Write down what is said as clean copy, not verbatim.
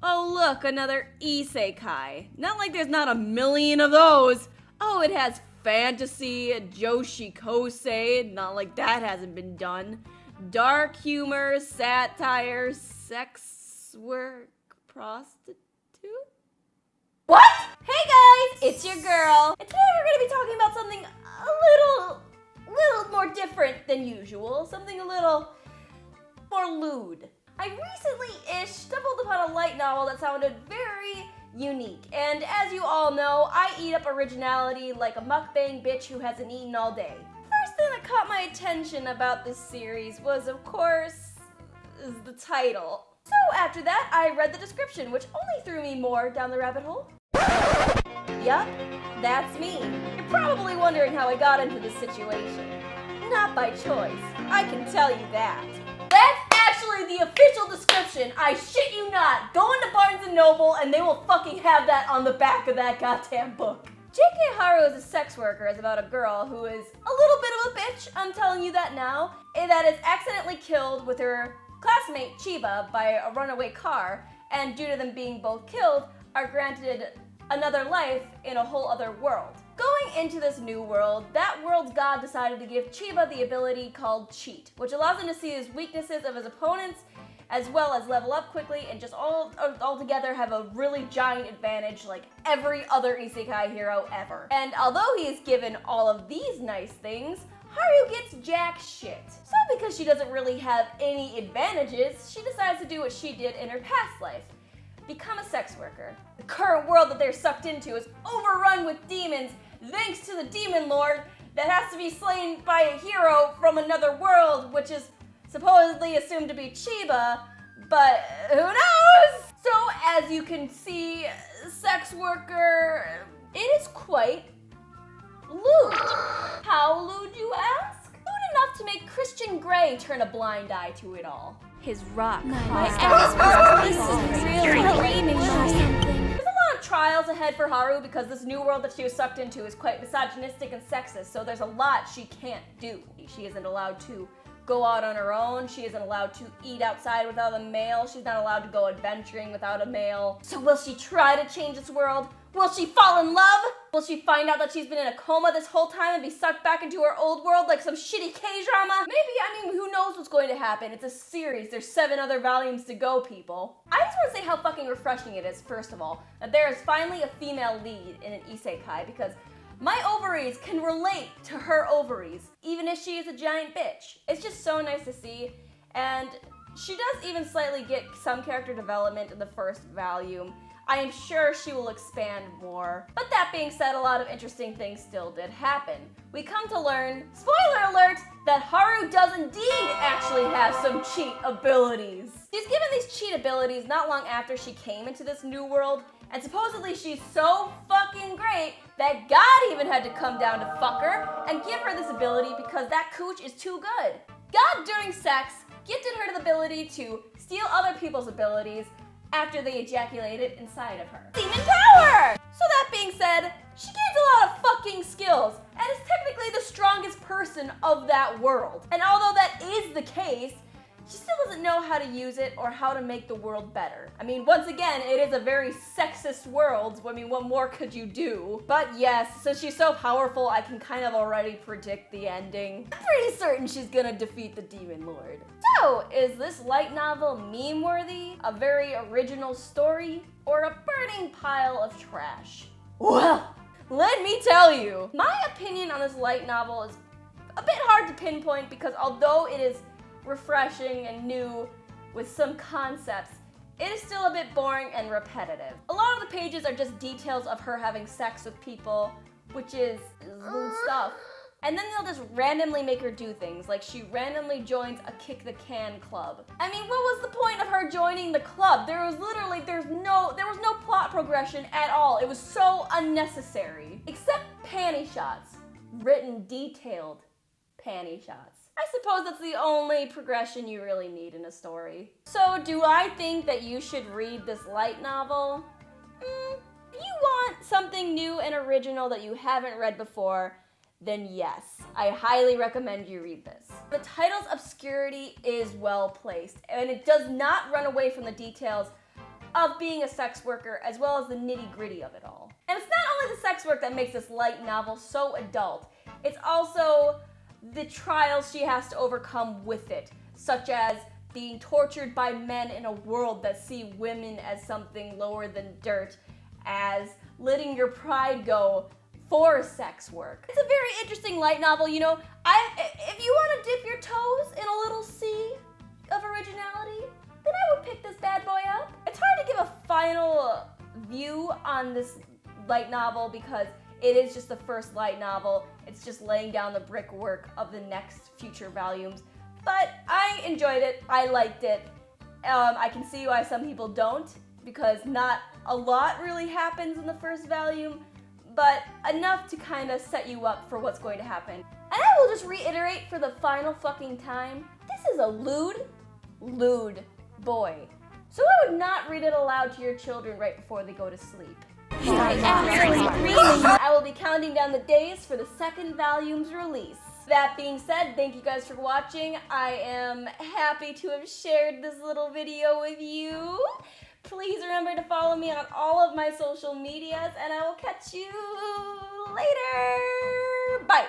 Oh look, another isekai. Not like there's not a million of those. Oh, it has fantasy, Joshi Kosei, not like that hasn't been done. Dark humor, satire, sex work, prostitute? What? Hey guys, it's your girl. And today we're gonna be talking about something a little more different than usual. Something a little more lewd. I recently-ish stumbled upon a light novel that sounded very unique. And as you all know, I eat up originality like a mukbang bitch who hasn't eaten all day. First thing that caught my attention about this series was, of course, the title. So after that, I read the description, which only threw me more down the rabbit hole. Yup, that's me. You're probably wondering how I got into this situation. Not by choice, I can tell you that. That's actually the official description, I shit you not. Go into Barnes & Noble and they will fucking have that on the back of that goddamn book. J.K. Haru is a sex worker is about a girl who is a little bit of a bitch, I'm telling you that now, that is accidentally killed with her classmate Chiba by a runaway car, and due to them being both killed, are granted another life in a whole other world. Going into this new world, that world's god decided to give Chiba the ability called Cheat, which allows him to see his weaknesses of his opponents, as well as level up quickly and just all together have a really giant advantage like every other isekai hero ever. And although he is given all of these nice things, Haru gets jack shit. So because she doesn't really have any advantages, she decides to do what she did in her past life. Become a sex worker. The current world that they're sucked into is overrun with demons thanks to the demon lord that has to be slain by a hero from another world, which is supposedly assumed to be Chiba, but who knows? So as you can see, sex worker, it is quite lewd. How lewd, you ask? Lewd enough to make Christian Grey turn a blind eye to it all. His rock. My ex is really dreaming or something. There's a lot of trials ahead for Haru because this new world that she was sucked into is quite misogynistic and sexist, so there's a lot she can't do. She isn't allowed to go out on her own, she isn't allowed to eat outside without a male, she's not allowed to go adventuring without a male. So will she try to change this world? Will she fall in love? Will she find out that she's been in a coma this whole time and be sucked back into her old world like some shitty K-drama? Maybe, who knows what's going to happen. It's a series. There's 7 other volumes to go, people. I just want to say how fucking refreshing it is, first of all, that there is finally a female lead in an isekai, because my ovaries can relate to her ovaries, even if she is a giant bitch. It's just so nice to see, and she does even slightly get some character development in the first volume. I am sure she will expand more. But that being said, a lot of interesting things still did happen. We come to learn, spoiler alert, that Haru does indeed actually have some cheat abilities. She's given these cheat abilities not long after she came into this new world, and supposedly she's so fucking great that God even had to come down to fuck her and give her this ability because that cooch is too good. God, during sex, gifted her the ability to steal other people's abilities after they ejaculated inside of her. Demon power! So that being said, she gains a lot of fucking skills and is technically the strongest person of that world. And although that is the case, she still doesn't know how to use it or how to make the world better. Once again, it is a very sexist world. What more could you do? But yes, since she's so powerful, I can kind of already predict the ending. I'm pretty certain she's gonna defeat the Demon Lord. So, is this light novel meme-worthy, a very original story, or a burning pile of trash? Well, let me tell you. My opinion on this light novel is a bit hard to pinpoint because although it is refreshing and new with some concepts, it is still a bit boring and repetitive. A lot of the pages are just details of her having sex with people, which is lewd stuff. And then they'll just randomly make her do things, like she randomly joins a kick the can club. What was the point of her joining the club? There was no plot progression at all. It was so unnecessary. Except panty shots. Written, detailed panty shots. I suppose that's the only progression you really need in a story. So do I think that you should read this light novel? If you want something new and original that you haven't read before, then yes, I highly recommend you read this. The title's obscurity is well placed, and it does not run away from the details of being a sex worker, as well as the nitty-gritty of it all. And it's not only the sex work that makes this light novel so adult, it's also the trials she has to overcome with it, such as being tortured by men in a world that see women as something lower than dirt, as letting your pride go for sex work. It's a very interesting light novel, you know. If you want to dip your toes in a little sea of originality, then I would pick this bad boy up. It's hard to give a final view on this light novel because it is just the first light novel. It's just laying down the brickwork of the next future volumes. But I enjoyed it. I liked it. I can see why some people don't, because not a lot really happens in the first volume, but enough to kind of set you up for what's going to happen. And I will just reiterate for the final fucking time, this is a lewd boy. So I would not read it aloud to your children right before they go to sleep. I will be counting down the days for the second volume's release. That being said, thank you guys for watching. I am happy to have shared this little video with you. Please remember to follow me on all of my social medias, and I will catch you later. Bye.